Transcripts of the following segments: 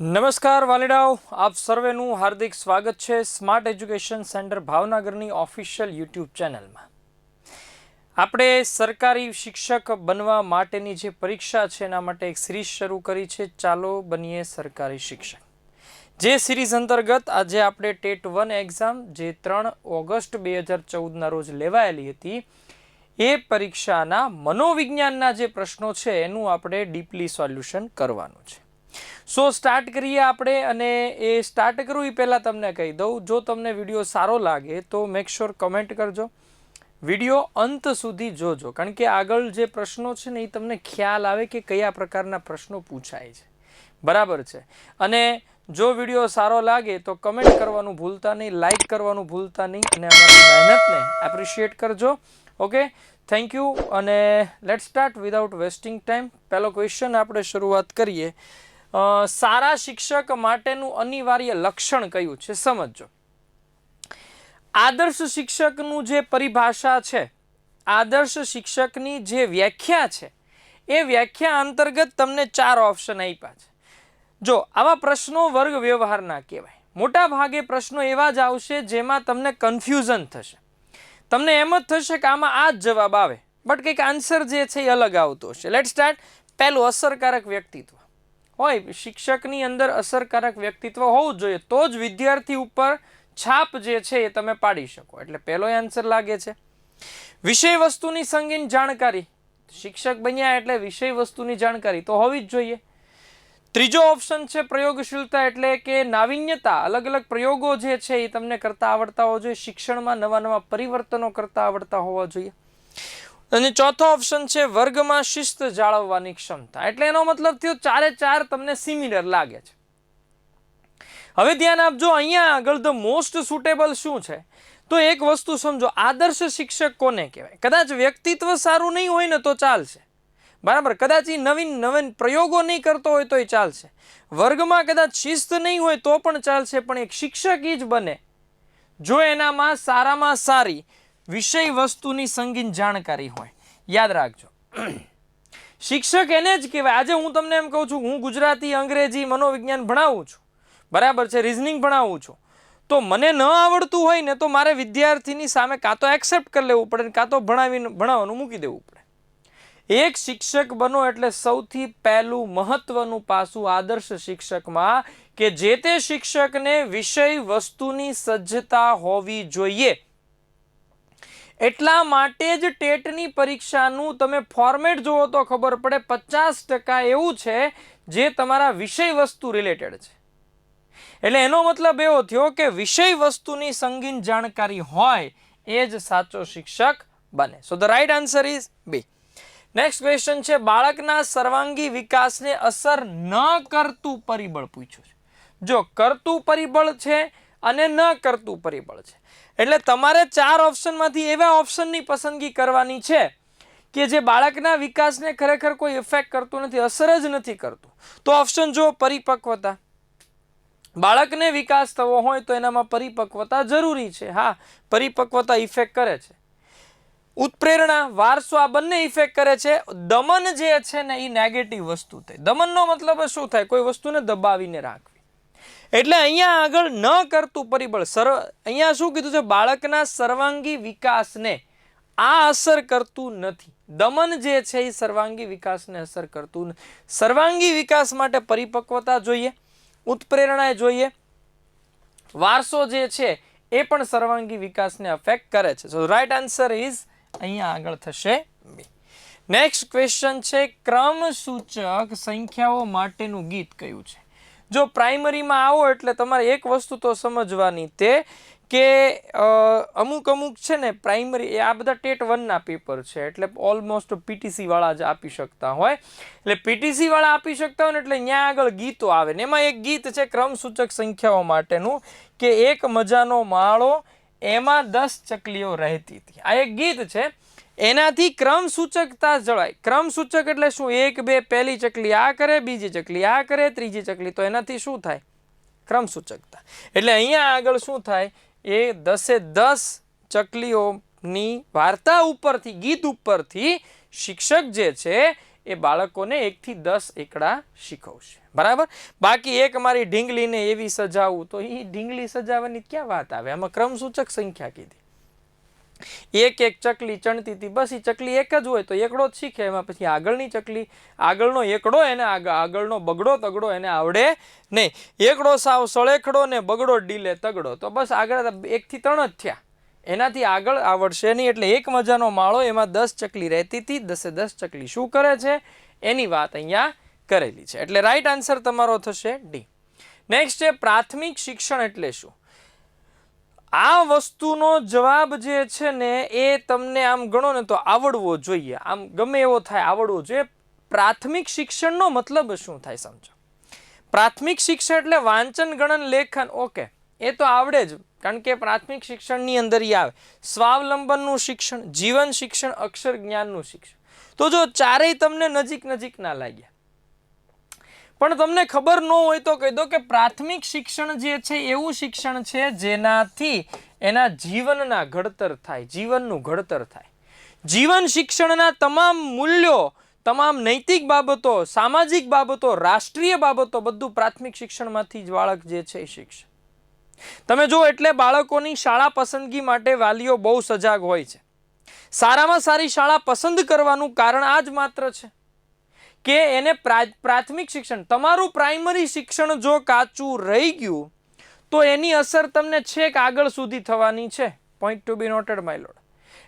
નમસ્કાર વાલીડાઓ, આપ સર્વેનું હાર્દિક સ્વાગત છે સ્માર્ટ એજ્યુકેશન સેન્ટર ભાવનગરની ઓફિશિયલ યુટ્યુબ ચેનલમાં. આપણે સરકારી શિક્ષક બનવા માટેની જે પરીક્ષા છે એના માટે એક સિરીઝ શરૂ કરી છે, ચાલો બનીએ સરકારી શિક્ષક. જે સિરીઝ અંતર્ગત આજે આપણે ટેટ 1 એક્ઝામ જે 3 ઓગસ્ટ 2014ના રોજ લેવાયેલી હતી એ પરીક્ષાના મનોવિજ્ઞાનના જે પ્રશ્નો છે એનું આપણે ડીપલી સોલ્યુશન કરવાનું છે. સો સ્ટાર્ટ કરીએ આપણે. અને એ સ્ટાર્ટ કરું એ પહેલાં તમને કહી દઉં, જો તમને વિડીયો સારો લાગે તો મેક શ્યોર કમેન્ટ કરજો, વિડીયો અંત સુધી જોજો, કારણ કે આગળ જે પ્રશ્નો છે ને એ તમને ખ્યાલ આવે કે કયા પ્રકારના પ્રશ્નો પૂછાય છે. બરાબર છે. અને જો વિડીયો સારો લાગે તો કમેન્ટ કરવાનું ભૂલતા નહીં, લાઇક કરવાનું ભૂલતા નહીં અને અમારી મહેનતને એપ્રિશિએટ કરજો. Okay, thank you. અને let start without wasting time. પહેલો ક્વેશ્ચન આપણે શરૂઆત કરીએ. સારા શિક્ષક માટેનું અનિવાર્ય લક્ષણ કયું છે સમજો. આદર્શ શિક્ષકનું જે પરિભાષા છે, આદર્શ શિક્ષકની જે વ્યાખ્યા છે એ વ્યાખ્યા અંતર્ગત તમને 4 ઓપ્શન આપ્યા છે. જો આવા પ્રશ્નો વર્ગ વ્યવહારના કહેવાય. મોટા ભાગે પ્રશ્નો એવા જ આવશે જેમાં તમને કન્ફ્યુઝન થશે, તમને એમ જ થશે કે આમાં આ જ જવાબ આવે, બટ કંઈક આન્સર જે છે એ અલગ આવતો હશે. Late start. પહેલું, અસરકારક વ્યક્તિત્વ હોય. શિક્ષકની અંદર અસરકારક વ્યક્તિત્વ હોવું જોઈએ તો જ વિદ્યાર્થી ઉપર છાપ જે છે એ તમે પાડી શકો. એટલે પહેલો આન્સર લાગે છે. વિષય વસ્તુની સંગીન જાણકારી. શિક્ષક બન્યા એટલે વિષય વસ્તુની જાણકારી તો હોવી જ જોઈએ. ત્રીજો ઓપ્શન છે પ્રયોગશીલતા, એટલે કે નાવીન્યતા. અલગ અલગ પ્રયોગો જે છે એ તમને કરતા આવડતા હોવા જોઈએ. શિક્ષણમાં નવા નવા પરિવર્તનો કરતા આવડતા હોવા જોઈએ. અને ચોથો ઓપ્શન છે વર્ગમાં શિસ્ત જાળવવાની ક્ષમતા. એટલે એનો મતલબ થયો 4 એ 4 તમને સિમિલર લાગે છે. હવે ધ્યાન આપજો, અહીંયા આગળ ધ મોસ્ટ સુટેબલ શું છે તો એક વસ્તુ સમજો, આદર્શ શિક્ષક કોને કહેવાય. કદાચ વ્યક્તિત્વ સારું નહીં હોય ને તો ચાલશે, બરાબર. કદાચ એ નવીન પ્રયોગો નહીં કરતો હોય તો એ ચાલશે. વર્ગમાં કદાચ શિસ્ત નહીં હોય તો પણ ચાલશે, પણ એક શિક્ષક એ જ બને જો એનામાં સારામાં સારી વિષય વસ્તુની સંગીન જાણકારી હોય. યાદ રાખજો, શિક્ષક એને જ કહેવાય. આજે હું તમને એમ કહું છું, હું ગુજરાતી, અંગ્રેજી, મનોવિજ્ઞાન ભણાવું છું, બરાબર છે, રીઝનિંગ ભણાવું છું, તો મને ન આવડતું હોય ને તો મારે વિદ્યાર્થીની સામે કાં તો એક્સેપ્ટ કરી લેવું પડે, કાં તો ભણાવવાનું મૂકી દેવું પડે. એક શિક્ષક બનો એટલે સૌથી પહેલું મહત્વનું પાસું આદર્શ શિક્ષકમાં કે જે તે શિક્ષકને વિષય વસ્તુની સજ્જતા હોવી જોઈએ. એટલા માટે જ ટેટની પરીક્ષાનું તમે ફોર્મેટ જુઓ તો ખબર પડે 50% એવું છે જે તમારા વિષય વસ્તુ રિલેટેડ છે. એટલે એનો મતલબ એવો થયો કે વિષય વસ્તુની સંગીન જાણકારી હોય એ જ સાચો શિક્ષક બને. So the right answer is B. Next question છે બાળકના સર્વાંગી વિકાસને અસર ન કરતું પરિબળ પૂછ્યું છે. જો કરતું પરિબળ છે અને ન કરતું પરિબળ છે, એટલે તમારે 4 ઓપ્શનમાંથી એવા ઓપ્શનની પસંદગી કરવાની છે કે જે બાળકના વિકાસને ખરેખર કોઈ ઇફેક્ટ કરતું નથી, અસર જ નથી કરતું. તો ઓપ્શન જો પરિપક્વતા. બાળકને વિકાસ થવો હોય તો એનામાં પરિપક્વતા જરૂરી છે. હા, પરિપક્વતા ઇફેક્ટ કરે છે. ઉત્પ્રેરણા, વારસો, આ બંને ઇફેક્ટ કરે છે. દમન જે છે ને એ નેગેટિવ વસ્તુ થાય. દમનનો મતલબ શું થાય? કોઈ વસ્તુને દબાવીને રાખવી. એટલે અહીંયા આગળ ન કરતું પરિબળ, અહીંયા શું કીધું છે? બાળકના સર્વાંગી વિકાસને આ અસર કરતું નથી. દમન જે છે એ સર્વાંગી વિકાસને અસર કરતું નથી. સર્વાંગી વિકાસ માટે પરિપક્વતા જોઈએ, ઉત્પ્રેરણા જોઈએ, વારસો જે છે એ પણ સર્વાંગી વિકાસને અફેક્ટ કરે છે. સો રાઈટ આન્સર ઇઝ અહીંયા આગળ થશે બી. નેક્સ્ટ ક્વેશ્ચન છે ક્રમસૂચક સંખ્યાઓ માટેનું ગીત કયું છે? જો પ્રાઇમરીમાં આવો એટલે તમારે એક વસ્તુ તો સમજવાની તે કે અમુક છે ને પ્રાઇમરી, એ આ બધા ટેટ 1ના પેપર છે એટલે ઓલમોસ્ટ પીટીસી વાળા જ આપી શકતા હોય. એટલે પીટીસી વાળા આપી શકતા હોય ને એટલે ત્યાં આગળ ગીતો આવે ને એમાં એક ગીત છે ક્રમસૂચક સંખ્યાઓ માટેનું કે એક મજાનો માળો એમાં 10 ચકલીઓ રહેતી હતી. આ એક ગીત છે. એનાથી ક્રમસૂચકતા જળવાય. ક્રમસૂચક એટલે શું? 1 2, પહેલી ચકલી આ કરે, બીજી ચકલી આ કરે, ત્રીજી ચકલી, તો એનાથી શું થાય? ક્રમસૂચકતા. એટલે અહીંયા આગળ શું થાય? એ 10 ચકલીઓની વાર્તા ઉપરથી, ગીત ઉપરથી શિક્ષક જે છે એ બાળકોને 1 થી 10 એકડા શીખવશે, બરાબર. બાકી એક મારી ઢીંગલીને એવી સજાવું, તો એ ઢીંગલી સજાવવાની ક્યાં વાત આવે? આમાં ક્રમસૂચક સંખ્યા કીધી. એક ચકલી ચણતી હતી, બસ એ ચકલી એક જ હોય તો એકડો જ શીખે. એમાં પછી આગળની ચકલી, આગળનો એકડો એને આગળનો બગડો તગડો એને આવડે નહીં. એકડો સાવ સળેખડો ને બગડો ડીલે તગડો, તો બસ આગળ 1 થી 3 જ થયા, એનાથી આગળ આવડશે નહીં. એટલે એક મજાનો માળો, એમાં 10 ચકલી રહેતી હતી, 10 ચકલી શું કરે છે એની વાત અહીંયા કરેલી છે. એટલે રાઈટ આન્સર તમારો થશે ડી. નેક્સ્ટ છે પ્રાથમિક શિક્ષણ એટલે શું? આ વસ્તુનો જવાબ જે છે ને એ તમને આમ ગણો ને તો આવડવો જોઈએ, આમ ગમે એવો થાય આવડવો જોઈએ. પ્રાથમિક શિક્ષણનો મતલબ શું થાય સમજો. પ્રાથમિક શિક્ષણ એટલે વાંચન ગણન લેખન, ઓકે, એ તો આવડે જ, કારણ કે પ્રાથમિક શિક્ષણની અંદર ઈ આવે. સ્વાવલંબનનું શિક્ષણ, જીવન શિક્ષણ, અક્ષર જ્ઞાનનું શિક્ષણ. તો જો ચારેય તમને નજીક ના લાગ્યા, પણ તમને ખબર ન હોય તો કહી દો કે પ્રાથમિક શિક્ષણ જે છે એવું શિક્ષણ છે જેનાથી એના જીવનના ઘડતર થાય, જીવનનું ઘડતર થાય. જીવન શિક્ષણના તમામ મૂલ્યો, તમામ નૈતિક બાબતો, સામાજિક બાબતો, રાષ્ટ્રીય બાબતો બધું પ્રાથમિક શિક્ષણમાંથી જ બાળક જે છે એ શીખશે. તમે જો એટલે બાળકોની શાળા પસંદગી માટે વાલીઓ બહુ સજાગ હોય છે. સારામાં સારી શાળા પસંદ કરવાનું કારણ આ જ માત્ર છે કે એને પ્રાથમિક શિક્ષણ, તમારું પ્રાઇમરી શિક્ષણ જો કાચું રહી ગયું તો એની અસર તમને છેક આગળ સુધી થવાની છે. Point to be noted my lord.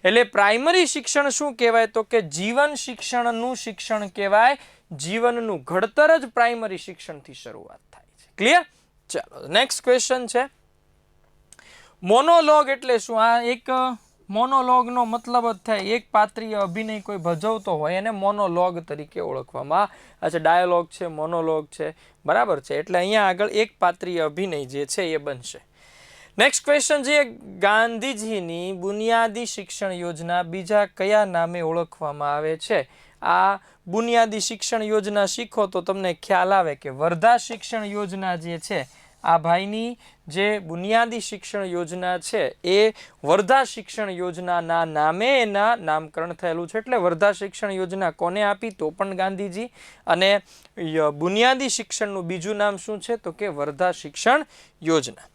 એટલે પ્રાઇમરી શિક્ષણ શું કહેવાય તો કે જીવન શિક્ષણનું શિક્ષણ કહેવાય. જીવનનું ઘડતર જ પ્રાઇમરી શિક્ષણથી શરૂઆત થાય છે. ક્લિયર? ચાલો નેક્સ્ટ ક્વેશ્ચન છે મોનોલોગ એટલે શું? આ એક મોનોલોગનો મતલબ જ થાય એક પાત્રીય અભિનય કોઈ ભજવતો હોય એને મોનોલોગ તરીકે ઓળખવામાં. અચ્છા, ડાયલોગ છે, મોનોલોગ છે, બરાબર છે. એટલે અહીંયા આગળ એક પાત્રીય અભિનય જે છે એ બનશે. નેક્સ્ટ ક્વેશ્ચન છે ગાંધીજીની બુનિયાદી શિક્ષણ યોજના બીજા કયા નામે ઓળખવામાં આવે છે? આ બુનિયાદી શિક્ષણ યોજના શીખો તો તમને ખ્યાલ આવે કે વર્ધા શિક્ષણ યોજના જે છે, આ ભાઈની જે બુનિયાદી શિક્ષણ યોજના છે એ વર્ધા શિક્ષણ યોજનાના નામે એના નામકરણ થયેલું છે. એટલે વર્ધા શિક્ષણ યોજના કોને આપી? તો પણ ગાંધીજી. અને બુનિયાદી શિક્ષણનું બીજું નામ શું છે? તો કે વર્ધા શિક્ષણ યોજના.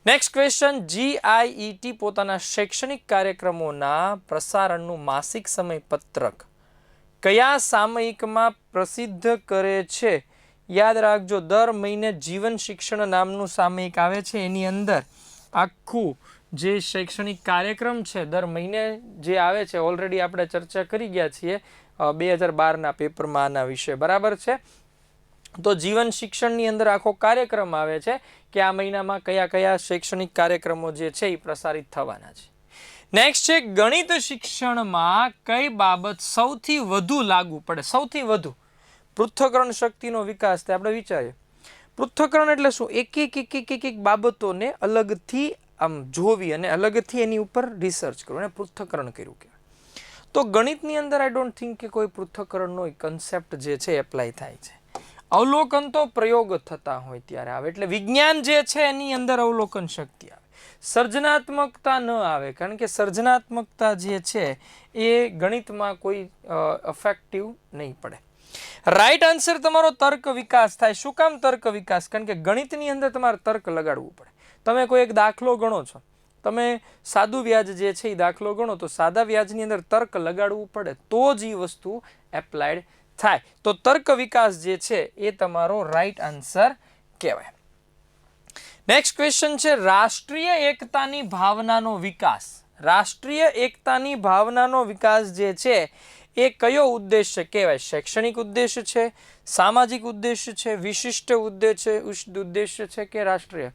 નેક્સ્ટ ક્વેશ્ચન, GIET પોતાના શૈક્ષણિક કાર્યક્રમોના પ્રસારણનું માસિક સમયપત્રક કયા સામયિકમાં પ્રસિદ્ધ કરે છે? યાદ રાખજો, દર મહિને જીવન શિક્ષણ નામનું સામયિક આવે છે. એની અંદર આખું જે શૈક્ષણિક કાર્યક્રમ છે દર મહિને જે આવે છે, ઓલરેડી આપણે ચર્ચા કરી ગયા છીએ 2012ના પેપરમાં આના વિશે, બરાબર છે. તો જીવન શિક્ષણની અંદર આખો કાર્યક્રમ આવે છે કે આ મહિનામાં કયા કયા શૈક્ષણિક કાર્યક્રમો જે છે એ પ્રસારિત થવાના છે. નેક્સ્ટ છે ગણિત શિક્ષણમાં કઈ બાબત સૌથી વધુ લાગુ પડે? સૌથી વધુ પૃથ્થકરણ શક્તિનો વિકાસ થાય. આપણે વિચારીએ પૃથ્થકરણ એટલે શું? એક બાબતોને અલગથી આમ જોવી અને અલગથી એની ઉપર રિસર્ચ કરવું, એને પૃથ્થકરણ કર્યું કહેવાય. તો ગણિતની અંદર આઈ ડોન્ટ થિંક કે કોઈ પૃથ્થકરણનો કન્સેપ્ટ જે છે એપ્લાય થાય છે. અવલોકન તો પ્રયોગ થતા હોય ત્યારે આવે. એટલે વિજ્ઞાન જે છે એની અંદર અવલોકન શક્તિ આવે, સર્જનાત્મકતા ન આવે, કારણ કે સર્જનાત્મકતા જે છે એ ગણિતમાં કોઈ ઇફેક્ટિવ નહીં પડે. રાઈટ આન્સર તમારો તર્ક વિકાસ થાય. શું કામ તર્ક વિકાસ? કારણ કે ગણિતની અંદર તમારે તર્ક લગાડવું પડે. તમે કોઈ એક દાખલો ગણો છો, તમે સાદું વ્યાજ જે છે એ દાખલો ગણો તો સાદા વ્યાજની અંદર તર્ક લગાડવું પડે તો જ એ વસ્તુ એપ્લાયડ થાય. તો તર્ક વિકાસ જે છે એ તમારો રાઈટ આન્સર કહેવાય. નેક્સ્ટ ક્વેશ્ચન છે રાષ્ટ્રીય એકતાની ભાવનાનો વિકાસ. રાષ્ટ્રીય એકતાની ભાવનાનો વિકાસ જે છે એ કયો ઉદ્દેશ્ય કહેવાય? શૈક્ષણિક ઉદ્દેશ્ય છે, સામાજિક ઉદ્દેશ્ય છે, વિશિષ્ટ ઉદ્દેશ્ય છે કે રાષ્ટ્રીય?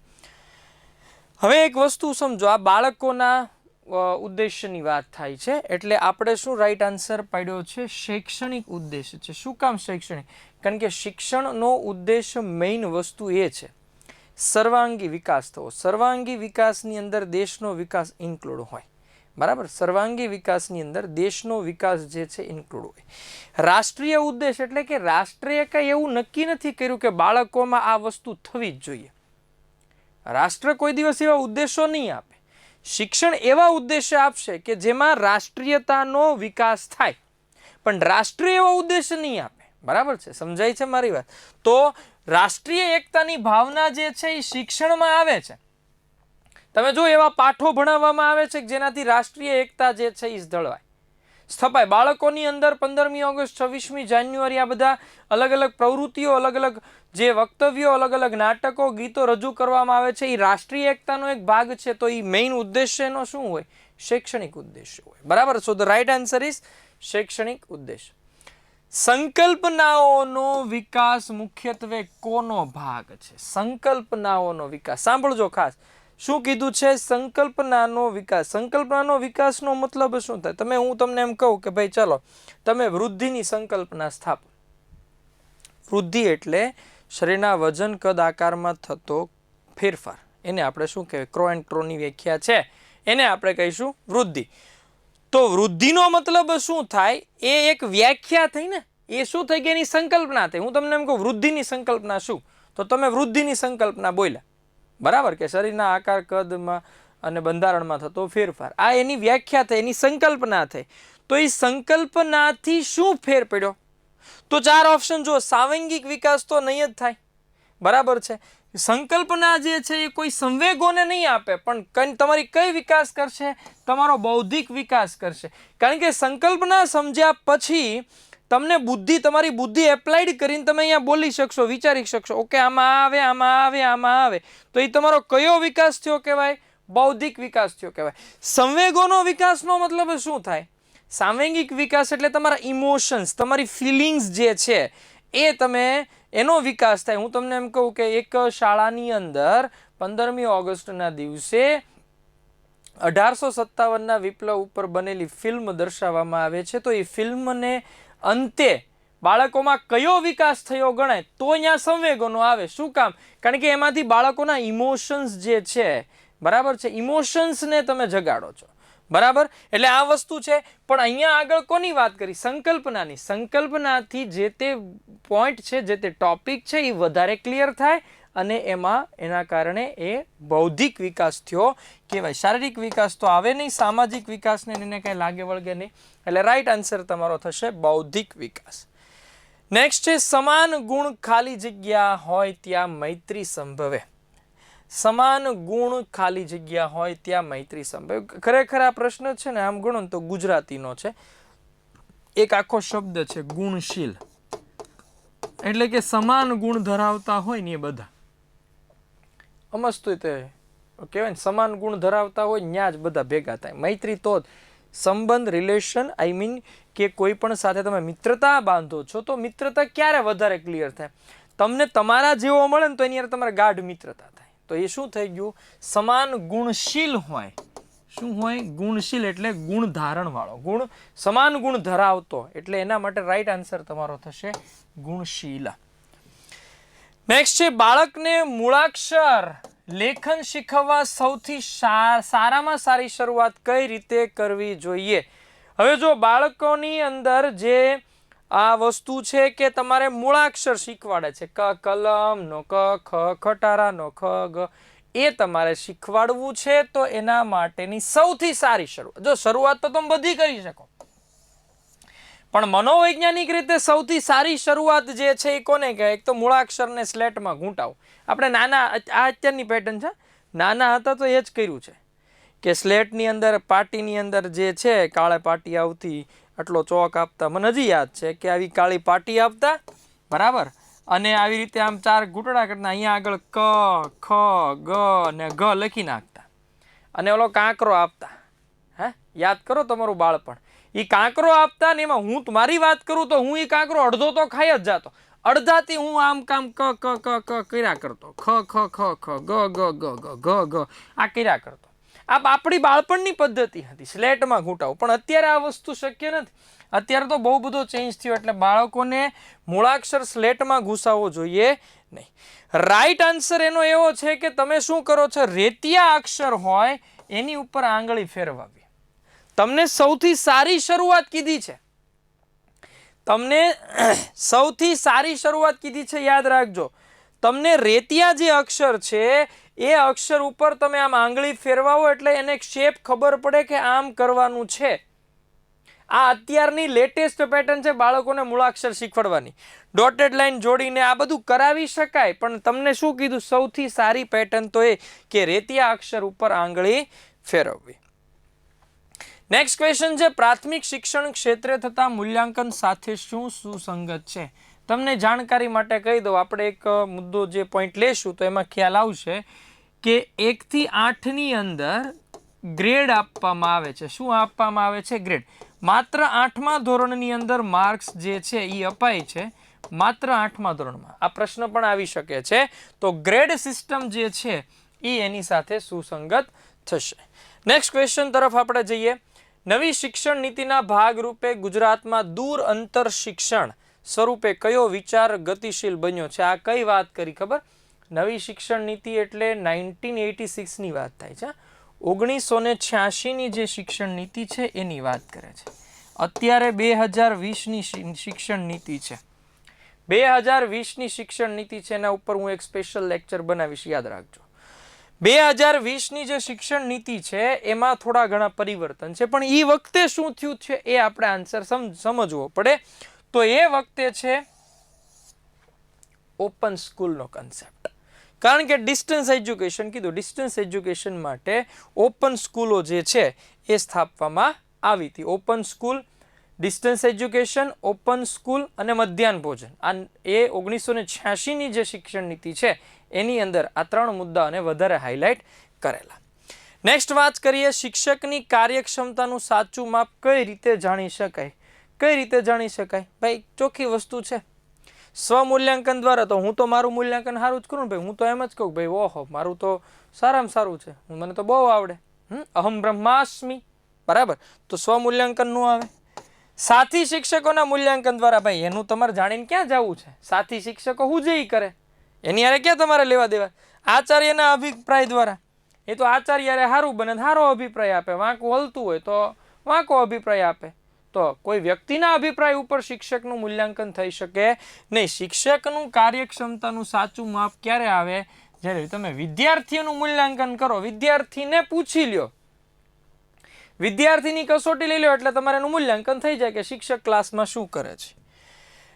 હવે એક વસ્તુ સમજો, આ બાળકોના ઉદ્દેશ્યની વાત થાય છે એટલે આપણે શું રાઈટ આન્સર પાડ્યો છે? શૈક્ષણિક ઉદ્દેશ્ય છે. શું કામ શૈક્ષણિક? કારણ કે શિક્ષણનો ઉદ્દેશ્ય મેઇન વસ્તુ એ છે સર્વાંગી વિકાસ થવો. સર્વાંગી વિકાસની અંદર દેશનો વિકાસ ઇન્ક્લુડ હોય, બરાબર? સર્વાંગી વિકાસની અંદર દેશનો વિકાસ જે છે ઇન્ક્લુડ હોય. રાષ્ટ્રીય ઉદ્દેશ એટલે કે રાષ્ટ્રીય કંઈ એવું નક્કી નથી કર્યું કે બાળકોમાં આ વસ્તુ થવી જ જોઈએ. રાષ્ટ્ર કોઈ દિવસ એવા ઉદ્દેશો નહીં આપે. શિક્ષણ એવા ઉદ્દેશ્ય આપશે કે જેમાં રાષ્ટ્રીયતાનો વિકાસ થાય. પણ રાષ્ટ્રીય એવો ઉદ્દેશ્ય નહીં આપે. બરાબર છે, સમજાય છે મારી વાત? તો રાષ્ટ્રીય એકતાની ભાવના જે છે એ શિક્ષણમાં આવે છે. તમે જો એવા પાઠો ભણાવવામાં આવે છે કે જેનાથી રાષ્ટ્રીય એકતા જે છે એ સ્થપાય. બાળકોની અંદર 15મી ઓગસ્ટ, 26મી જાન્યુઆરી આ બધા અલગ અલગ પ્રવૃત્તિઓ, અલગ અલગ જે વક્તવ્યો, અલગ અલગ નાટકો, ગીતો રજૂ કરવામાં આવે છે એ રાષ્ટ્રીય એકતાનો એક ભાગ છે. તો એ મેઇન ઉદ્દેશ્ય એનો શું હોય? શૈક્ષણિક ઉદ્દેશ્ય હોય. બરાબર. So the right answer is શૈક્ષણિક ઉદ્દેશ્ય. સંકલ્પનાઓનો વિકાસ મુખ્યત્વે કોનો ભાગ છે? સંકલ્પનાઓનો વિકાસ સાંભળજો ખાસ. શું કીધું છે? સંકલ્પનાનો વિકાસ. સંકલ્પનાનો વિકાસનો મતલબ શું થાય? હું તમને એમ કહું કે ભાઈ ચાલો તમે વૃદ્ધિની સંકલ્પના સ્થાપો. વૃદ્ધિ એટલે શરીરના વજન, કદ, આકારમાં થતો ફેરફાર. એને આપણે શું કહેવાય? ક્રો એન્ડ ક્રોની વ્યાખ્યા છે, એને આપણે કહીશું વૃદ્ધિ. તો વૃદ્ધિનો મતલબ શું થાય? એ એક વ્યાખ્યા થઈ ને, એ શું થઈ ગઈ? એની સંકલ્પના થઈ. હું તમને એમ કહું વૃદ્ધિની સંકલ્પના શું, તો તમે વૃદ્ધિની સંકલ્પના બોલ્યા. બરાબર કે શરીરના આકાર, કદમાં અને બંધારણમાં થતો ફેરફાર, આ એની વ્યાખ્યા થઈ, એની સંકલ્પના થઈ. તો એ સંકલ્પનાથી શું ફેર પડ્યો? તો 4 ઓપ્શન જો. સાંવેગિક વિકાસ તો નહીં જ થાય. બરાબર છે. સંકલ્પના જે છે એ કોઈ સંવેગોને નહીં આપે, પણ તમારી કઈ વિકાસ કરશે? તમારો બૌદ્ધિક વિકાસ કરશે. કારણ કે સંકલ્પના સમજ્યા પછી તમને બુદ્ધિ, તમારી બુદ્ધિ એપ્લાઇડ કરીને તમે અહીંયા બોલી શકશો, વિચારી શકશો. ઓકે, આમાં આવે, આમાં આવે, આમાં આવે. તો એ તમારો કયો વિકાસ થયો કહેવાય? બૌદ્ધિક વિકાસ થયો કહેવાય. સંવેગોનો વિકાસનો મતલબ શું થાય? સાંવેગિક વિકાસ એટલે તમારા ઇમોશન્સ, તમારી ફિલિંગ્સ જે છે એ તમે એનો વિકાસ થાય. હું તમને એમ કહું કે એક શાળાની અંદર 15મી ઓગસ્ટના દિવસે 1857ના વિપ્લવ ઉપર બનેલી ફિલ્મ દર્શાવવામાં આવે છે. તો એ ફિલ્મને અંતે બાળકોમાં કયો વિકાસ થયો ગણાય? તો અહીંયા સંવેગોનો આવે. શું કામ? કારણ કે એમાંથી બાળકોના ઇમોશન્સ જે છે, બરાબર છે, ઇમોશન્સને તમે જગાડો છો. બરાબર. એટલે આ વસ્તુ છે. પણ અહીંયા આગળ કોની વાત કરી? સંકલ્પનાની. સંકલ્પનાથી જે તે પોઈન્ટ છે, જે તે ટોપિક છે એ વધારે ક્લિયર થાય અને એના કારણે એ બૌદ્ધિક વિકાસ થયો કહેવાય. શારીરિક વિકાસ તો આવે નહીં, સામાજિક વિકાસને એને કાંઈ લાગે વળગે નહીં. એટલે રાઈટ આન્સર તમારો થશે બૌદ્ધિક વિકાસ. નેક્સ્ટ છે સમાન ગુણ ખાલી જગ્યા હોય ત્યાં મૈત્રી સંભવે. સમાન ગુણ ખાલી જગ્યા હોય ત્યાં મૈત્રી સંભવે. ખરેખર આ પ્રશ્ન છે ને આમ ગણો તો ગુજરાતીનો છે. એક આખો શબ્દ છે ગુણશીલ, એટલે કે સમાન ગુણ ધરાવતા હોય ને એ બધા અમસ્તુ તે કહેવાય ને, સમાન ગુણ ધરાવતા હોય ત્યાં જ બધા ભેગા થાય. મૈત્રી તો સંબંધ, રિલેશન, આઈ મીન કે કોઈ પણ સાથે તમે મિત્રતા બાંધો છો તો મિત્રતા ક્યારે વધારે ક્લિયર થાય? તમને તમારા જેવો મળે ને તો એની તમારે ગાઢ મિત્રતા થાય. તો એ શું થઈ ગયું? સમાન ગુણશીલ હોય. શું હોય? ગુણશીલ એટલે ગુણ ધારણ વાળો, ગુણ સમાન ગુણ ધરાવતો. એટલે એના માટે રાઈટ આન્સર તમારો થશે ગુણશીલા. નેક્સ્ટ છે બાળકને મૂળાક્ષર લેખન શીખવવા સૌથી સારામાં સારી શરૂઆત કઈ રીતે કરવી જોઈએ? હવે જો બાળકોની અંદર જે આ વસ્તુ છે કે તમારે મૂળાક્ષર શીખવાડે છે, ક કલમનો ક, ખ ખટારાનો ખ, ગ, એ તમારે શીખવાડવું છે. તો એના માટેની સૌથી સારી શરૂઆત, જો શરૂઆત તો તમે બધી કરી શકો, પણ મનોવૈજ્ઞાનિક રીતે સૌથી સારી શરૂઆત જે છે એ કોને કહેવાય? એક તો મૂળાક્ષરને સ્લેટમાં ઘૂંટાવું. આપણે નાના, આ અત્યારની પેટર્ન છે, નાના હતા તો એ જ કર્યું છે કે સ્લેટની અંદર, પાટીની અંદર જે છે કાળે પાટી આવતી, આટલો ચોક આપતા. મને હજી યાદ છે કે આવી કાળી પાટી આપતા, બરાબર, અને આવી રીતે આમ 4 ઘૂંટડા કરતા, અહીંયા આગળ ક, ખ, ગ ને ઘ લખી નાખતા, અને ઓલો કાંકરો આપતા. હે, યાદ કરો તમારું બાળપણ. એ કાંકરો આપતા ને એમાં હું મારી વાત કરું તો હું એ કાંકરો અડધો તો ખાઈ જ જાતો, અડધાથી હું આમ કામ ક ક ક ક કર્યા કરતો, ખ ખ ખ ખ, ગ ગ ગ ગ ઘ ઘ આ કર્યા કરતો. આ આપણી બાળપણની પદ્ધતિ હતી, સ્લેટમાં ઘૂંટાવું. પણ અત્યારે આ વસ્તુ શક્ય નથી. અત્યારે તો બહુ બધો ચેન્જ થયો. એટલે બાળકોને મૂળાક્ષર સ્લેટમાં ઘૂસાવવો જોઈએ નહીં. રાઈટ આન્સર એનો એવો છે કે તમે શું કરો છો? રેતિયા અક્ષર હોય એની ઉપર આંગળી ફેરવાવી. તમને સૌથી સારી શરૂઆત કીધી છે, તમને સૌથી સારી શરૂઆત કીધી છે, યાદ રાખજો. તમને રેતિયા જે અક્ષર છે એ અક્ષર ઉપર તમે આમ આંગળી ફેરવાવો એટલે એને શેપ ખબર પડે કે આમ કરવાનું છે. આ અત્યારની લેટેસ્ટ પેટર્ન છે બાળકોને મૂળાક્ષર શીખવાડવાની. ડોટેડ લાઈન જોડીને આ બધું કરાવી શકાય, પણ તમને શું કીધું, સૌથી સારી પેટર્ન તો એ કે રેતિયા અક્ષર ઉપર આંગળી ફેરવવી. નેક્સ્ટ ક્વેશ્ચન છે, પ્રાથમિક શિક્ષણ ક્ષેત્રે થતા મૂલ્યાંકન સાથે શું સુસંગત છે? તમને જાણકારી માટે કહી દઉં, આપણે એક મુદ્દો જે પોઈન્ટ લેશું તો એમાં ખ્યાલ આવશે કે 1 થી 8 ની અંદર ગ્રેડ આપવામાં આવે છે. શું આપવામાં આવે છે? ગ્રેડ. માત્ર 8મા ધોરણની અંદર માર્ક્સ જે છે એ અપાય છે, માત્ર 8મા ધોરણમાં. આ પ્રશ્ન પણ આવી શકે છે. તો ગ્રેડ સિસ્ટમ જે છે એ એની સાથે સુસંગત થશે. નેક્સ્ટ ક્વેશ્ચન તરફ આપણે જઈએ. નવી શિક્ષણ નીતિના ભાગરૂપે ગુજરાતમાં દૂર અંતર શિક્ષણ સ્વરૂપે કયો વિચાર ગતિશીલ બન્યો છે? આ કઈ વાત કરી ખબર? નવી શિક્ષણ નીતિ એટલે 1986 ની વાત થાય છે. 1986ની જે શિક્ષણ નીતિ છે એની વાત કરે છે. અત્યારે 2020ની શિક્ષણ નીતિ છે. 2020ની શિક્ષણ નીતિ છે, એના ઉપર હું એક સ્પેશિયલ લેક્ચર બનાવીશ, યાદ રાખજો. 2020ની જે શિક્ષણ નીતિ છે એમાં થોડા ઘણા પરિવર્તન છે, પણ એ વખતે શું થયું છે એ આપણે આન્સર સમજવો પડે. તો એ વખતે છે ઓપન સ્કૂલનો કન્સેપ્ટ. કારણ કે ડિસ્ટન્સ એજ્યુકેશન કીધું, ડિસ્ટન્સ એજ્યુકેશન માટે ઓપન સ્કૂલો જે છે એ સ્થાપવામાં આવી હતી. Open school, distance education, open school અને મધ્યાહન ભોજન, આ એ 1986ની જે શિક્ષણ નીતિ છે એની અંદર આ 3 મુદ્દાઓને વધારે હાઇલાઇટ કરેલા. નેક્સ્ટ વાત કરીએ, શિક્ષકની કાર્યક્ષમતાનું સાચું માપ કઈ રીતે જાણી શકાય? કઈ રીતે જાણી શકાય? ભાઈ ચોખ્ખી વસ્તુ છે, સ્વમૂલ્યાંકન દ્વારા. તો હું તો મારું મૂલ્યાંકન સારું જ કરું ભાઈ, હું તો એમ જ કહું ભાઈ ઓહો મારું તો સારામાં સારું છે, મને તો બહુ આવડે, અહમ બ્રહ્માસ્મિ, બરાબર. તો સ્વમૂલ્યાંકન નું આવે. સાથી શિક્ષકોના મૂલ્યાંકન દ્વારા, ભાઈ એનું તમારે જાણીને ક્યાં જવું છે? સાથી શિક્ષકો હું જઈ કરે, એની યારે ક્યાં તમારે લેવા દેવા? આચાર્યના અભિપ્રાય દ્વારા, એ તો આચાર્ય સારું બને સારો અભિપ્રાય આપે, વાંકું હલતું હોય તો વાંકો અભિપ્રાય આપે. તો કોઈ વ્યક્તિના અભિપ્રાય ઉપર શિક્ષકનું મૂલ્યાંકન થઈ શકે નહીં. શિક્ષકનું કાર્યક્ષમતાનું સાચું માપ ક્યારે આવે? જ્યારે તમે વિદ્યાર્થીઓનું મૂલ્યાંકન કરો, વિદ્યાર્થીને પૂછી લ્યો, વિદ્યાર્થીની કસોટી લઈ લો, એટલે તમારે એનું મૂલ્યાંકન થઈ જાય કે શિક્ષક ક્લાસમાં શું કરે છે.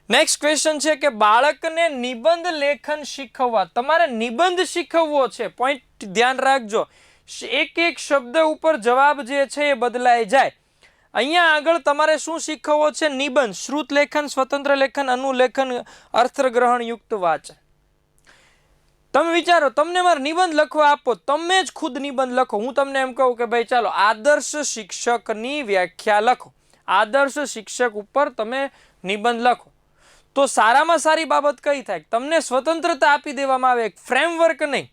નેક્સ્ટ ક્વેશ્ચન છે કે બાળકને નિબંધ લેખન શીખવવા, તમારે નિબંધ શીખવવો છે. પોઈન્ટ ધ્યાન રાખજો, એક એક શબ્દ ઉપર જવાબ જે છે એ બદલાઈ જાય. અહીંયા આગળ તમારે શું શીખવવો છે? નિબંધ, શ્રુત લેખન, સ્વતંત્ર લેખન, અનુલેખન, અર્થગ્રહણ યુક્ત વાચન. તમે વિચારો, તમને મારે નિબંધ લખવા આપો, તમે જ ખુદ નિબંધ લખો. હું તમને એમ કહું કે ભાઈ ચાલો આદર્શ શિક્ષકની વ્યાખ્યા લખો, આદર્શ શિક્ષક ઉપર તમે નિબંધ લખો, તો સારામાં સારી બાબત કઈ થાય? તમને સ્વતંત્રતા આપી દેવામાં આવે, એક ફ્રેમવર્ક નહીં,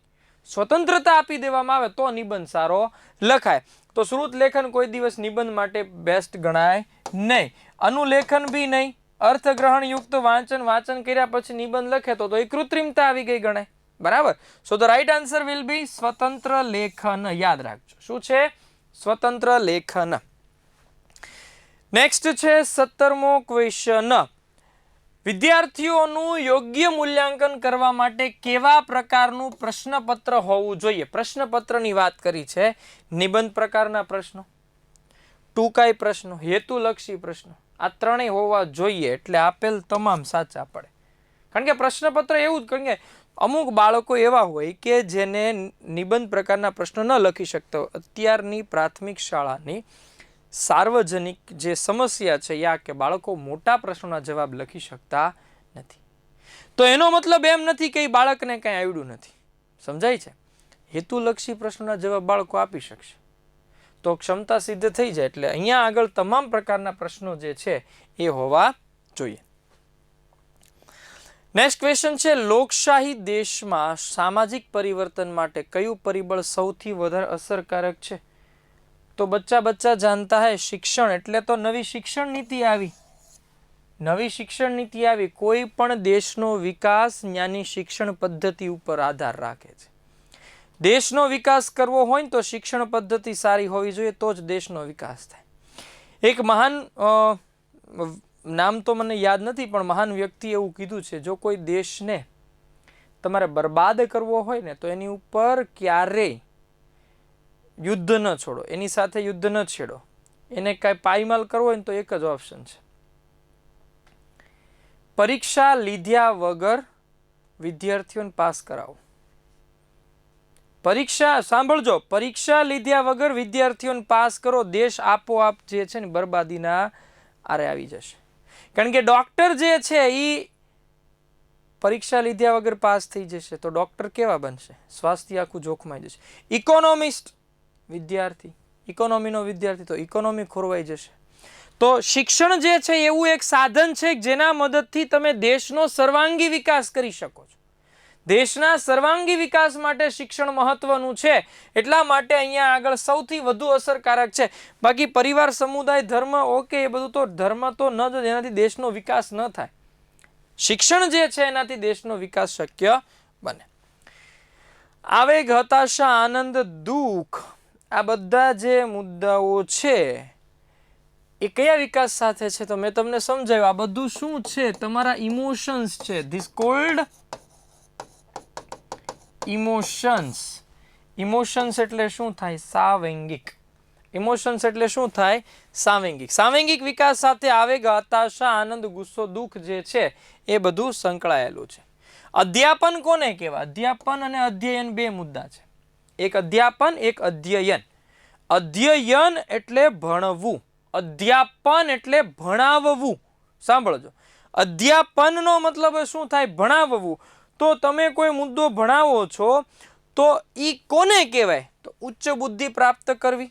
સ્વતંત્રતા આપી દેવામાં આવે તો નિબંધ સારો લખાય. તો શ્રુત લેખન કોઈ દિવસ નિબંધ માટે બેસ્ટ ગણાય નહીં, અનુલેખન બી નહીં, અર્થગ્રહણ યુક્ત વાંચન, વાંચન કર્યા પછી નિબંધ લખે તો એ કૃત્રિમતા આવી ગઈ ગણાય, બરાબર. So the right answer will be સ્વતંત્ર લેખન. યાદ રાખજો શું છે? સ્વતંત્ર લેખન. નેક્સ્ટ છે 17મો ક્વેશ્ચન, વિદ્યાર્થીઓનું યોગ્ય મૂલ્યાંકન કરવા માટે કેવા પ્રકારનું પ્રશ્નપત્ર હોવું જોઈએ? પ્રશ્નપત્રની વાત કરી છે. નિબંધ પ્રકારના પ્રશ્નો, ટૂંકાઈ પ્રશ્નો, હેતુલક્ષી પ્રશ્નો, આ ત્રણેય હોવા જોઈએ, એટલે આપેલ તમામ સાચા પડે. કારણ કે પ્રશ્નપત્ર એવું જ, કારણ કે અમુક બાળકો એવા હોય કે જેને નિબંધ પ્રકારના પ્રશ્નો ન લખી શકતા. અત્યારની પ્રાથમિક શાળાની સાર્વજનિક જે સમસ્યા છે યા કે બાળકો મોટા પ્રશ્નોના જવાબ લખી શકતા નથી. તો એનો મતલબ એમ નથી કે બાળકને કંઈ આવડ્યું નથી, સમજાય છે? હેતુલક્ષી પ્રશ્નોના જવાબ બાળકો આપી શકશે તો ક્ષમતા સિદ્ધ થઈ જાય. એટલે અહીંયા આગળ તમામ પ્રકારના પ્રશ્નો જે છે એ હોવા જોઈએ. નેક્સ્ટ ક્વેશ્ચન છે, લોકશાહી દેશમાં સામાજિક પરિવર્તન માટે કયું પરિબળ સૌથી વધારે અસરકારક છે? તો બચ્ચા જાણતા હૈ, શિક્ષણ. એટલે તો નવી શિક્ષણ નીતિ આવી, નવી શિક્ષણ નીતિ આવી. કોઈ પણ દેશનો વિકાસ ત્યાંની શિક્ષણ પદ્ધતિ ઉપર આધાર રાખે છે. દેશનો વિકાસ કરવો હોય તો શિક્ષણ પદ્ધતિ સારી હોવી જોઈએ, તો જ દેશનો વિકાસ થાય. એક મહાન નામ તો મને યાદ નથી, પણ મહાન વ્યક્તિ એવું કીધું છે, જો કોઈ દેશને તમારે બરબાદ કરવો હોય ને તો એની ઉપર ક્યારેય યુદ્ધ ન છોડો, એની સાથે યુદ્ધ ન છેડો, એને કાંઈ પાયમાલ કરવો હોય ને તો એક જ ઓપ્શન છે, પરીક્ષા લીધ્યા વગર વિદ્યાર્થીઓને પાસ કરાવો. પરીક્ષા સાંભળજો, પરીક્ષા લીધ્યા વગર વિદ્યાર્થીઓને પાસ કરો, દેશ આપોઆપ જે છે ને બરબાદીના આરે આવી જશે. કારણ કે ડોક્ટર જે છે એ પરીક્ષા લીધ્યા વગર પાસ થઈ જશે તો ડોક્ટર કેવા બનશે? સ્વાસ્થ્ય આખું જોખમાઈ જશે. ઇકોનોમિસ્ટ વિદ્યાર્થી, ઇકોનોમીનો વિદ્યાર્થી તો ઇકોનોમી ખોરવાઈ જશે. તો શિક્ષણ જે છે એવું એક સાધન છે જેના મદદથી તમે દેશનો સર્વાંગી વિકાસ કરી શકો છો. દેશના સર્વાંગી વિકાસ માટે શિક્ષણ મહત્વનું છે. એટલા માટે અહીંયા આગળ સૌથી વધુ અસરકારક છે. બાકી પરિવાર, સમુદાય, ધર્મ, ઓકે, એ બધું તો ધર્મ તો ન જ, એનાથી દેશનો વિકાસ ન થાય. શિક્ષણ જે છે એનાથી દેશનો વિકાસ શક્ય બને. આવેગ, હતાશા, આનંદ, દુઃખ, આ બધા જે મુદ્દાઓ છે એ કયા વિકાસ સાથે છે? તો મેં તમને સમજાવ્યું. આ બધું શું છે? તમારા ઇમોશન્સ છે. This cold emotions. ઇમોશન્સ એટલે શું થાય? સાવૈંગિક. ઇમોશન્સ એટલે શું થાય? સાવૈંગિક. સાવૈંગિક વિકાસ સાથે આવેગ, હતાશા, આનંદ, ગુસ્સો, દુઃખ જે છે એ બધું સંકળાયેલું છે. અધ્યાપન કોને કહેવાય? અધ્યાપન અને અધ્યયન બે મુદ્દા છે. એક અધ્યાપન, એક અધ્યયન. અધ્યયન એટલે ભણવું, અધ્યાપન એટલે ભણાવવું. સાંભળજો, અધ્યાપનનો મતલબ શું થાય? ભણાવવું. તો તમે કોઈ મુદ્દો ભણાવો છો તો એ કોને કહેવાય? તો ઉચ્ચ બુદ્ધિ પ્રાપ્ત કરવી,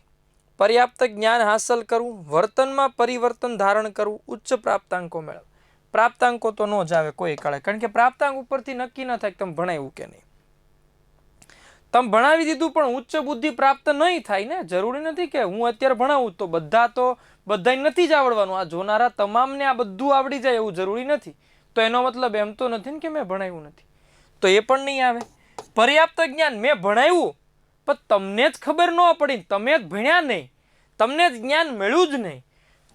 પર્યાપ્ત જ્ઞાન હાંસલ કરવું, વર્તનમાં પરિવર્તન ધારણ કરવું, ઉચ્ચ પ્રાપ્તાંકો મેળવવા. પ્રાપ્તાંકો તો ન જ આવે કોઈ કાળે, કારણ કે પ્રાપ્તાંક ઉપરથી નક્કી ન થાય કે તમે ભણાવ્યું કે નહીં. તમે ભણાવી દીધું પણ ઉચ્ચ બુદ્ધિ પ્રાપ્ત નહીં થાય ને. જરૂરી નથી કે હું અત્યારે ભણાવું તો બધાય નથી જ આવડવાનું. આ જોનારા તમામને આ બધું આવડી જાય એવું જરૂરી નથી. તો એનો મતલબ એમ તો નથી ને કે મેં ભણાવ્યું નથી, તો એ પણ નહીં આવે. પર્યાપ્ત જ્ઞાન, મેં ભણાવ્યું પણ તમને જ ખબર ન પડી, તમે જ ભણ્યા નહીં, તમને જ જ્ઞાન મળ્યું જ નહીં,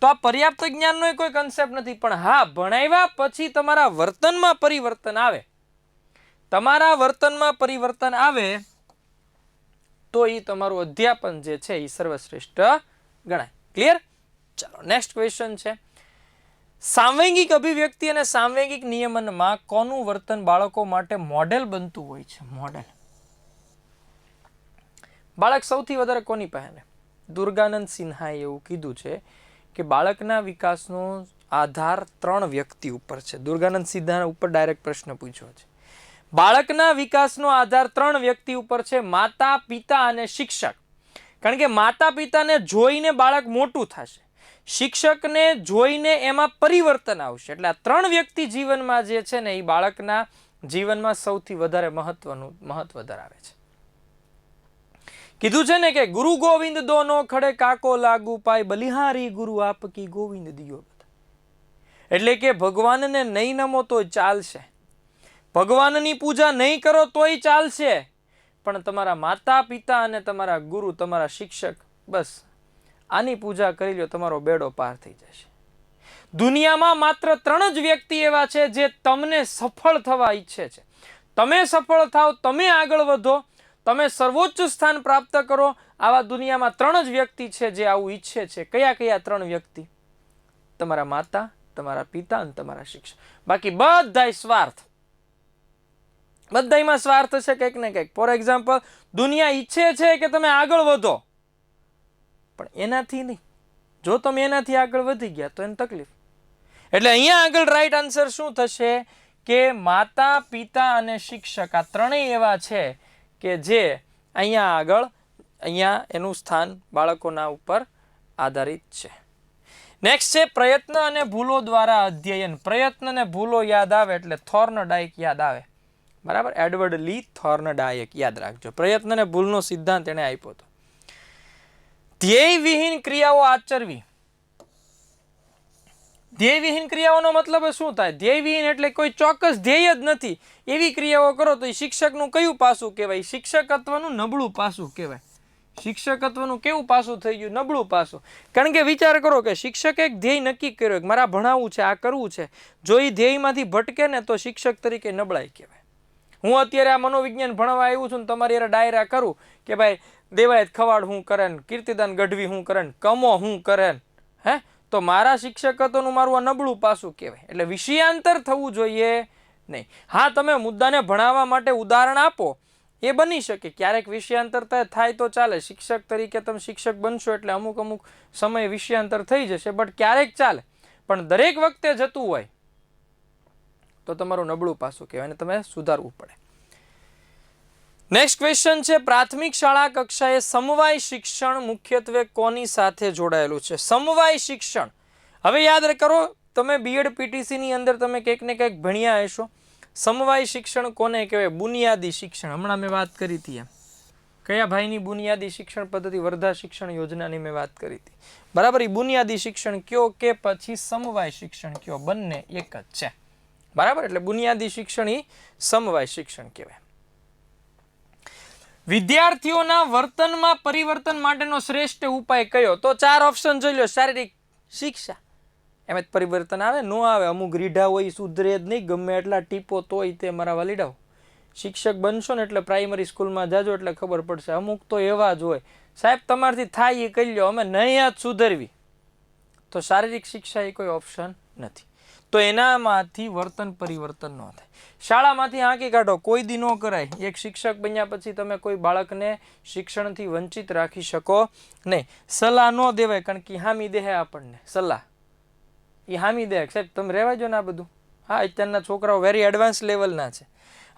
તો આ પર્યાપ્ત જ્ઞાનનો કોઈ કન્સેપ્ટ નથી. પણ હા, ભણાવ્યા પછી તમારા વર્તનમાં પરિવર્તન આવે, તમારા વર્તનમાં પરિવર્તન આવે તો એ તમારું અધ્યાપન જે છે એ સર્વશ્રેષ્ઠ ગણાય. ક્લિયર? ચાલો નેક્સ્ટ ક્વેશ્ચન છે, સાંવેગિક અભિવ્યક્તિ અને સાંવેગિક નિયમનમાં કોનું વર્તન બાળકો માટે મોડેલ બનતું હોય છે? મોડેલ. બાળક સૌથી વધારે કોની પાસે? દુર્ગાનંદ સિન્હાએ એવું કીધું છે કે બાળકના વિકાસનો આધાર 3 વ્યક્તિ ઉપર છે. દુર્ગાનંદ સિન્હા ઉપર ડાયરેક્ટ પ્રશ્ન પૂછ્યો છે. બાળકના વિકાસનો આધાર 3 વ્યક્તિ ઉપર છે, માતા, પિતા અને શિક્ષક. કારણ કે માતા પિતાને જોઈને બાળક મોટું થશે, શિક્ષકને જોઈને એમાં પરિવર્તન આવશે. એટલે આ 3 વ્યક્તિ જીવનમાં જે છે ને એ બાળકના જીવનમાં સૌથી વધારે મહત્વ ધરાવે છે. કીધું છે ને કે ગુરુ ગોવિંદ દોનો ખડે કાકો લાગુ પાય, બલિહારી ગુરુ આપકી ગોવિંદ દિયો. એટલે કે ભગવાનને નહીં નમો તો ચાલશે, ભગવાનની પૂજા નહીં કરો તોય ચાલશે, પણ તમારા માતા પિતા અને તમારા ગુરુ, તમારા શિક્ષક, બસ આની પૂજા કરી લો, તમારો બેડો પાર થઈ જશે. દુનિયામાં માત્ર 3 જ વ્યક્તિ એવા છે જે તમને સફળ થવા ઈચ્છે છે. તમે સફળ થાવ, તમે આગળ વધો, તમે સર્વોચ્ચ સ્થાન પ્રાપ્ત કરો. આવા દુનિયામાં 3 જ વ્યક્તિ છે જે આવું ઈચ્છે છે. કયા કયા 3 વ્યક્તિ? તમારા માતા, તમારા પિતા અને તમારા શિક્ષક. બાકી બધાય સ્વાર્થ, બધાયમાં સ્વાર્થ છે કંઈક ને કંઈક. ફોર એક્ઝામ્પલ, દુનિયા ઈચ્છે છે કે તમે આગળ વધો, પણ એનાથી નહીં. જો તમે એનાથી આગળ વધી ગયા તો એને તકલીફ. એટલે અહીંયા આગળ રાઈટ આન્સર શું થશે કે માતા, પિતા અને શિક્ષક આ 3 એવા છે કે જે અહીંયા આગળ એનું સ્થાન બાળકોના ઉપર આધારિત છે. નેક્સ્ટ છે પ્રયત્ન અને ભૂલો દ્વારા અધ્યયન. પ્રયત્ન અને ભૂલો યાદ આવે એટલે થોર્નડાયક યાદ આવે. બરાબર? એડવર્ડ લી થોર્નડાયક યાદ રાખજો. પ્રયત્ન અને ભૂલનો સિદ્ધાંત એને આપ્યો હતો. ધ્યેયવિહીન ક્રિયાઓ આચરવી. ધ્યેયવિહીન ક્રિયાઓનો મતલબ શું થાય? ધ્યેયવિહીન એટલે કોઈ ચોક્કસ ધ્યેય જ નથી એવી ક્રિયાઓ કરો તો એ શિક્ષકનું કયું પાસું કહેવાય? શિક્ષકત્વનું નબળું પાસું કહેવાય. શિક્ષકત્વનું કેવું પાસું થઈ ગયું? નબળું પાસું. કારણ કે વિચાર કરો કે શિક્ષકે એક ધ્યેય નક્કી કર્યો કે મારા ભણાવવું છે, આ કરવું છે. જો એ ધ્યેયમાંથી ભટકે ને તો શિક્ષક તરીકે નબળાઈ કહેવાય. હું અત્યારે આ મનોવિજ્ઞાન ભણવા આવ્યું છું ને તમારી યાર ડાયરા કરું કે ભાઈ દેવાયત ખવાડ હું કરે ને કીર્તિદાન ગઢવી હું કરે ને કમો હું કરે ને હે, તો મારા શિક્ષકત્વનું મારું આ નબળું પાસું કહેવાય. એટલે વિષયાંતર થવું જોઈએ નહીં. હા, તમે મુદ્દાને ભણાવવા માટે ઉદાહરણ આપો એ બની શકે, ક્યારેક વિષયાંતર થાય તો ચાલે. શિક્ષક તરીકે તમે શિક્ષક બનશો એટલે અમુક અમુક સમયે વિષયાંતર થઈ જશે, બટ ક્યારેક ચાલે. પણ દરેક વખતે જતું હોય તો તમારું નબળું પાસું કહેવાય અને તમે સુધારવું પડે. નેક્સ્ટ ક્વેશ્ચન છે, પ્રાથમિક શાળા કક્ષાએ સમવાય શિક્ષણ મુખ્યત્વે કોની સાથે જોડાયેલું છે? સમવાય શિક્ષણ, હવે યાદ કરો, તમે બીએડ પીટીસી ની અંદર તમે કંઈક ને કંઈક ભણ્યા હશો. સમવાય શિક્ષણ કોને કહેવાય? બુનિયાદી શિક્ષણ. હમણાં મેં વાત કરી હતી, કયા ભાઈની બુનિયાદી શિક્ષણ પદ્ધતિ? વર્ધા શિક્ષણ યોજનાની મેં વાત કરી હતી, બરાબર. એ બુનિયાદી શિક્ષણ કયો કે પછી સમવાય શિક્ષણ કયો, બંને એક જ છે, બરાબર. એટલે બુનિયાદી શિક્ષણ એ સમવાય શિક્ષણ કહેવાય. વિદ્યાર્થીઓના વર્તનમાં પરિવર્તન માટેનો શ્રેષ્ઠ ઉપાય કયો? તો 4 ઓપ્શન જોઈ લો. શારીરિક શિક્ષા, એમ જ પરિવર્તન આવે? નો આવે. અમુક રીઢા હોય સુધરે જ નહીં, ગમે એટલા ટીપો તોય તે મારા વાલીડાઓ. શિક્ષક બનશો ને એટલે પ્રાઇમરી સ્કૂલમાં જાજો એટલે ખબર પડશે. અમુક તો એવા જ હોય, સાહેબ તમારથી થાય એ કહી લો, અમે નહીં જ સુધરવી. તો શારીરિક શિક્ષા એ કોઈ ઓપ્શન નથી. તો એનામાંથી વર્તન પરિવર્તન ન થાય. શાળામાંથી હાંકી કાઢો, કોઈ દી ન કરાય. એક શિક્ષક બન્યા પછી તમે કોઈ બાળકને શિક્ષણથી વંચિત રાખી શકો નહીં. સલાહ ન દેવાય, કારણ કે હામી દેહે આપણને સલાહ, એ હામી દે. સાહેબ તમે રહેવા જો ને આ બધું. હા, અત્યારના છોકરાઓ વેરી એડવાન્સ લેવલના છે.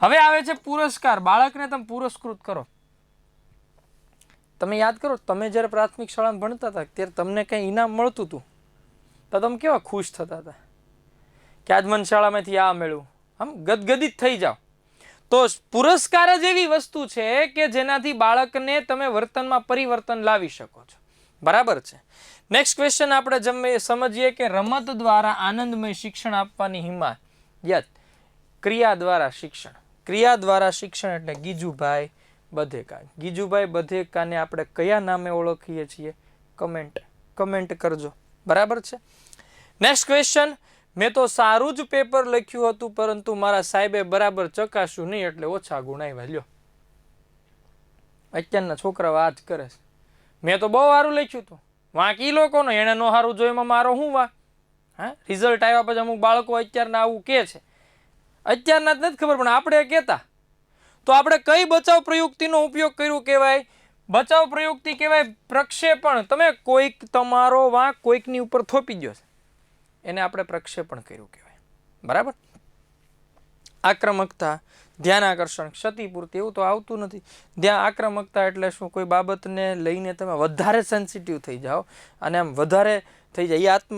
હવે આવે છે પુરસ્કાર. બાળકને તમે પુરસ્કૃત કરો. તમે યાદ કરો, તમે જ્યારે પ્રાથમિક શાળામાં ભણતા હતા ત્યારે તમને કંઈ ઇનામ મળતું હતું તો તમે કેવા ખુશ થતા હતા કે આજ મને શાળામાંથી આ મળ્યું, આમ ગદગદિત થઈ જાઓ. તો પુરસ્કાર જ એવી વસ્તુ છે કે જેનાથી બાળકને તમે વર્તનમાં પરિવર્તન લાવી શકો છો, બરાબર છે. નેક્સ્ટ ક્વેશ્ચન આપણે સમજીએ કે રમત દ્વારા આનંદમય શિક્ષણ આપવાની હિમાયત, ક્રિયા દ્વારા શિક્ષણ. ક્રિયા દ્વારા શિક્ષણ એટલે ગીજુભાઈ બધેકા. ગીજુભાઈ બધેકાને આપણે કયા નામે ઓળખીએ છીએ? કમેન્ટ કરજો, બરાબર છે. નેક્સ્ટ ક્વેશ્ચન, મેં તો સારું જ પેપર લખ્યું હતું પરંતુ મારા સાહેબે બરાબર ચકાસ્યું નહીં એટલે ઓછા ગુણ આવ્યા. લ્યો, અત્યારના છોકરાઓ આ જ કરે છે. મેં તો બહુ સારું લખ્યું હતું, વાંક ઈ લોકોનો, એને નો સારું જોયું એમાં મારો શું વાંક? હા, રિઝલ્ટ આવ્યા પછી અમુક બાળકો અત્યારના આવું કે છે. અત્યારના જ નથી ખબર, પણ આપણે કહેતા. તો આપણે કઈ બચાવ પ્રયુક્તિનો ઉપયોગ કર્યો કહેવાય? બચાવ પ્રયુક્તિ કહેવાય પ્રક્ષેપણ. તમે કોઈક તમારો વાંક કોઈકની ઉપર થોપી ગયો છે, એને આપણે પ્રક્ષેપણ કર્યું કહેવાય, બરાબર. આક્રમકતા, ધ્યાન આકર્ષણ, ક્ષતિપૂર્તિ, એવું તો આવતું નથી. ધ્યાન આક્રમકતા એટલે શું? કોઈ બાબતને લઈને તમે વધારે સેન્સિટિવ થઈ જાઓ અને આમ વધારે થઈ જાય, એ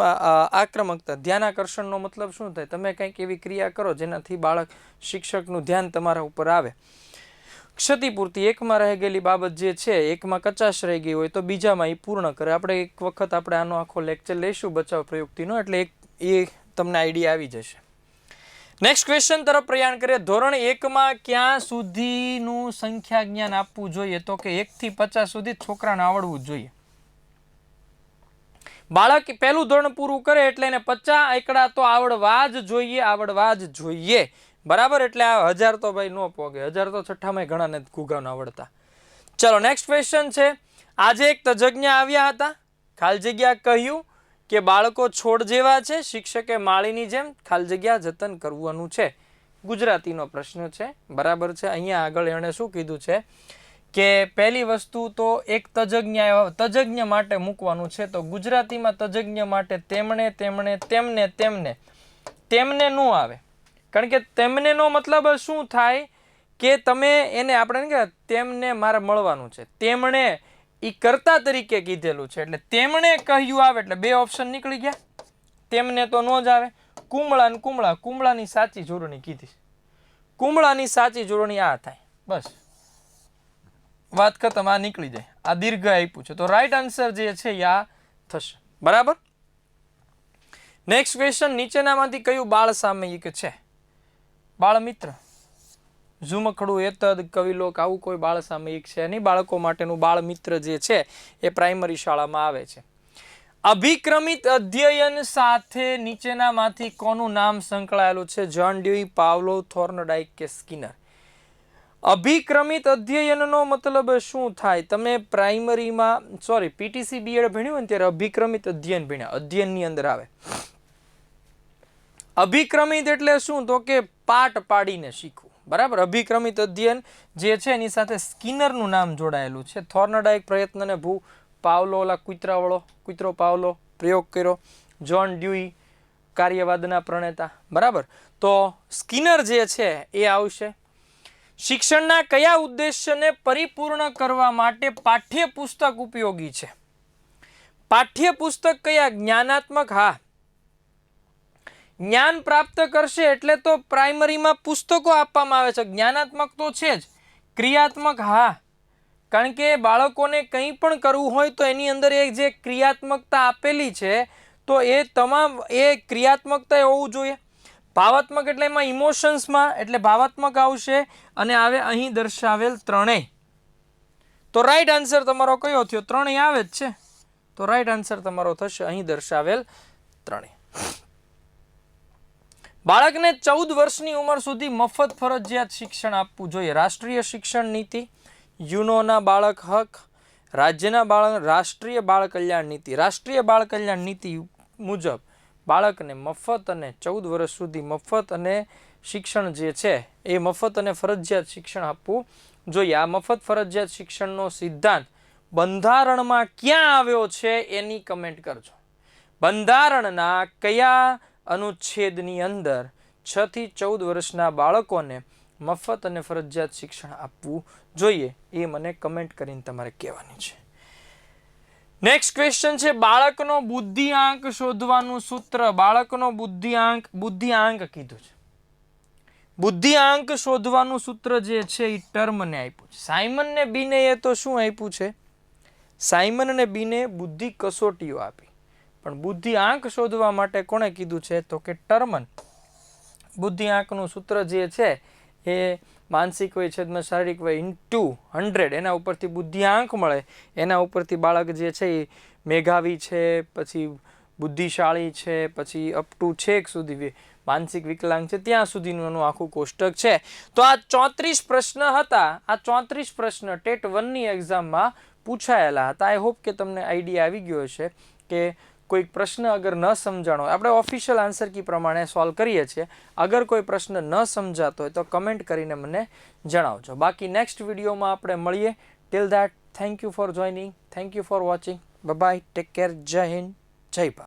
આક્રમકતા. ધ્યાન આકર્ષણનો મતલબ શું થાય? તમે કંઈક એવી ક્રિયા કરો જેનાથી બાળક શિક્ષકનું ધ્યાન તમારા ઉપર આવે. ક્ષતિપૂર્તિ, એકમાં રહી ગયેલી બાબત જે છે, એકમાં કચાશ રહી ગઈ હોય તો બીજામાં એ પૂર્ણ કરે. આપણે એક વખત આપણે આનો આખો લેક્ચર લઈશું બચાવ પ્રયુક્તિનો, એટલે એ તમને આઈડિયા આવી જશે. નેક્સ્ટ ક્વેશ્ચન તરફ પ્રયાણ કરીએ. ધોરણ 1માં ક્યાં સુધીનું સંખ્યા જ્ઞાન આપવું જોઈએ? તો કે 1 થી 50 સુધી છોકરાને આવડવું જ જોઈએ. બાળક પહેલું ધોરણ પૂરું કરે એટલે એને 50 એકડા તો આવડવા જ જોઈએ, બરાબર. એટલે આ 1000 તો ભાઈ નો પોગે. 1000 તો છઠ્ઠામાં ઘણાને ઘૂઘાને આવડતા. ચલો નેક્સ્ટ ક્વેશ્ચન છે. આજે એક તજજ્ઞ આવ્યા હતા, ખાલી જગ્યા કહ્યું કે બાળકો છોડ જેવા છે, શિક્ષકે માળીની જેમ ખાલી જગ્યા જતન કરવાનું છે. ગુજરાતીનો પ્રશ્ન છે, બરાબર છે. અહીંયા આગળ એણે શું કીધું છે કે પહેલી વસ્તુ તો એક તજજ્ઞ માટે મૂકવાનું છે. તો ગુજરાતીમાં તજજ્ઞ માટે તેમને નો આવે, કારણ કે તેમને નો મતલબ શું થાય કે તમે એને આપણે કે તેમને મારે મળવાનું છે, તેમણે એ કર્તા તરીકે કીધેલું છે એટલે તેમણે કહ્યું આવે એટલે 2 ઓપ્શન નીકળી ગયા. તેમને તો નો જ આવે. કુમળા ને કુમળા, કુમળાની સાચી જોડણી કીધી. કુમળાની સાચી જોડણી આ થાય, બસ વાત ખતમ. આ નીકળી જાય. આ દીર્ઘ આપ્યું છે તો રાઈટ આન્સર જે છે આ થશે, બરાબર. નેક્સ્ટ ક્વેશ્ચન, નીચેનામાંથી કયું બાળ સામયિક છે? બાળ મિત્ર, ઝુમખડું, એતદ, કવિલોક, આવું કોઈ બાળ સામયિક છે નહીં. બાળકો માટેનું બાળ મિત્ર જે છે એ પ્રાઇમરી શાળામાં આવે છે. અભિક્રમિત અધ્યયન સાથે નીચેનામાંથી કોનું નામ સંકળાયેલું છે? જ્હોન ડ્યુઈ, પાવલોવ, થોર્નડાઇક કે સ્કિનર? અભિક્રમિત અધ્યયનનો મતલબ શું થાય? તમે પ્રાઇમરીમાં પીટીસી બીએડ ભણ્યું ને ત્યારે અભિક્રમિત અધ્યયન ભણ્યા, અધ્યયનની અંદર આવે. અભિક્રમિત એટલે શું? તો કે પાઠ પાડીને શીખવું. બરાબર. અભિક્રમિત અધ્યયન જે છે એની સાથે સ્કિનરનું નામ જોડાયેલું છે. થોર્નડાઇક પ્રયત્નને ભૂ, પાવલો ઓલા કૂતરો પાવલો પ્રયોગ કર્યો, જ્હોન ડ્યુઈ કાર્યવાદના પ્રણેતા. બરાબર. તો સ્કિનર જે છે એ આવશે. શિક્ષણના કયા ઉદ્દેશ્યને પરિપૂર્ણ કરવા માટે પાઠ્યપુસ્તક ઉપયોગી છે? પાઠ્યપુસ્તક કયા? જ્ઞાનાત્મક. હા, જ્ઞાન પ્રાપ્ત કરશે એટલે તો પ્રાઇમરીમાં પુસ્તકો આપવામાં આવે છે. જ્ઞાનાત્મક તો છે જ. ક્રિયાત્મક. હા, કારણ કે બાળકોને કંઈ પણ કરવું હોય તો એની અંદર એક જે ક્રિયાત્મકતા આપેલી છે તો એ તમામ એ ક્રિયાત્મકતા હોવું જોઈએ. ભાવાત્મક એટલે એમાં ઇમોશન્સમાં એટલે ભાવાત્મક આવશે અને આવે અહીં દર્શાવેલ ત્રણેય. તો રાઈટ આન્સર તમારો કયો થયો? ત્રણેય આવે જ છે. તો રાઈટ આન્સર તમારો થશે અહીં દર્શાવેલ ત્રણેય. બાળકને 14 વર્ષની ઉંમર સુધી મફત ફરજિયાત શિક્ષણ આપવું જોઈએ. રાષ્ટ્રીય શિક્ષણ નીતિ, યુનોના બાળક હક, રાજ્યના રાષ્ટ્રીય બાળ કલ્યાણ નીતિ. રાષ્ટ્રીય બાળ કલ્યાણ નીતિ મુજબ બાળકને મફત અને 14 વર્ષ સુધી મફત અને શિક્ષણ જે છે એ મફત અને ફરજિયાત શિક્ષણ આપવું જોઈએ. આ મફત ફરજિયાત શિક્ષણનો સિદ્ધાંત બંધારણમાં ક્યાં આવ્યો છે એની કમેન્ટ કરજો. બંધારણના કયા અનુચ્છેદની અંદર 6 થી 14 વર્ષના બાળકોને મફત અને ફરજિયાત શિક્ષણ આપવું જોઈએ એ મને કમેન્ટ કરીને તમારે કહેવાની છે. નેક્સ્ટ ક્વેશ્ચન છે બાળકનો બુદ્ધિઆંક શોધવાનું સૂત્ર. બાળકનો બુદ્ધિઆંક કીધું છે. બુદ્ધિઆંક શોધવાનું સૂત્ર જે છે એ ટર્મને આપ્યું છે. સાયમન ને બીને એ તો શું આપ્યું છે? સાયમન અને બીને બુદ્ધિ કસોટીઓ આપી, પણ બુદ્ધિઆંક શોધવા માટે કોણે કીધું છે? તો કે ટર્મન. બુદ્ધિઆંકનું સૂત્ર જે છે એ માનસિક વય છેદમાં શારીરિક વય ઇન્ટુ 100 એના ઉપરથી બુદ્ધિઆંક મળે. એના ઉપરથી બાળક જે છે એ મેધાવી છે, પછી બુદ્ધિશાળી છે, પછી અપ ટુ છેક સુધી માનસિક વિકલાંગ છે ત્યાં સુધીનું એનું આખું કોષ્ટક છે. તો આ 34 પ્રશ્ન હતા. આ 34 પ્રશ્ન ટેટ 1ની એક્ઝામમાં પૂછાયેલા હતા. આઈ હોપ કે તમને આઈડિયા આવી ગયો હશે કે કોઈક પ્રશ્ન અગર ન સમજાણો, આપણે ઓફિશિયલ આન્સર કી પ્રમાણે સોલ્વ કરીએ છીએ. અગર કોઈ પ્રશ્ન ન સમજાતો હોય તો કમેન્ટ કરીને મને જણાવજો. બાકી નેક્સ્ટ વિડીયોમાં આપણે મળીએ. Till that thank you for joining, thank you for watching. Bye bye, take care, જય હિન્દ, જય ભારત.